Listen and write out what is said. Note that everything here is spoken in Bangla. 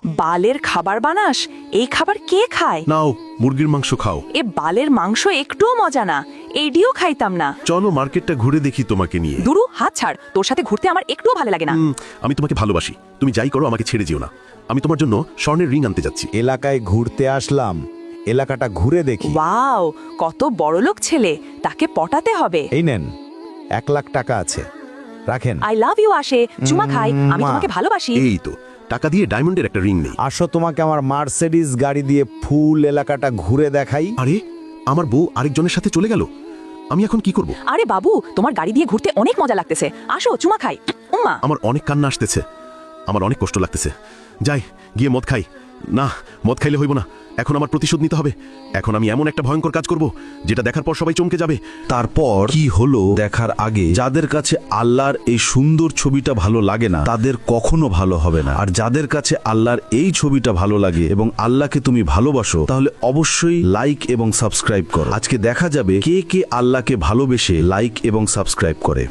বালের খাবার বানাস? এই খাবার কে খায়? নাও মুরগির মাংস খাও। এ বালের মাংস একটুও মজা না, এইডিও খাইতাম না। চলো মার্কেটটা ঘুরে দেখি তোমাকে নিয়ে। দুরু, হাত ছাড়, তোর সাথে ঘুরতে আমার একটুও ভালো লাগে না। আমি তোমাকে ভালোবাসি, তুমি যাই করো আমাকে ছেড়ে যেও না। আমি তোমার জন্য স্বর্ণের রিং আনতে যাচ্ছি। এলাকায় ঘুরতে আসলাম, এলাকাটা ঘুরে দেখি। ওয়াও, কত বড়লোক ছেলে, তাকে পটাতে হবে। এই নেন, 1 লাখ টাকা আছে, রাখেন। আই লাভ ইউ আসে, চুমা খাই, আমি তোমাকে ভালোবাসি। এই তো টাকা দিয়ে ডায়মন্ডের একটা রিং নেই। আসো, তোমাকে আমার মার্সিডিজ গাড়ি দিয়ে ফুল এলাকাটা ঘুরে দেখাই। আরে আমার বউ আরেকজনের সাথে চলে গেল, আমি এখন কি করব? আরে বাবু, তোমার গাড়ি দিয়ে ঘুরতে অনেক মজা লাগতেছে, আসো চুমা খাই। উম্মা। আমার অনেক কান্না আসতেছে, আমার অনেক কষ্ট লাগতেছে। যাই গিয়ে মদ খাই। না, মদ খাইলে হইব না, এখন আমার প্রতিশোধ নিতে হবে। এখন আমি এমন একটা ভয়ঙ্কর কাজ করব যেটা দেখার পর সবাই চমকে যাবে। তারপর কি হলো দেখার আগে যাদের কাছে আল্লাহর এই সুন্দর ছবিটা ভালো লাগে না তাদের কখনো ভালো হবে না। আর যাদের কাছে আল্লাহর এই ছবিটা ভালো লাগে এবং আল্লাহকে তুমি ভালোবাসো, তাহলে অবশ্যই লাইক এবং সাবস্ক্রাইব করো। আজকে দেখা যাবে কে কে আল্লাহকে ভালোবেসে লাইক এবং সাবস্ক্রাইব করে।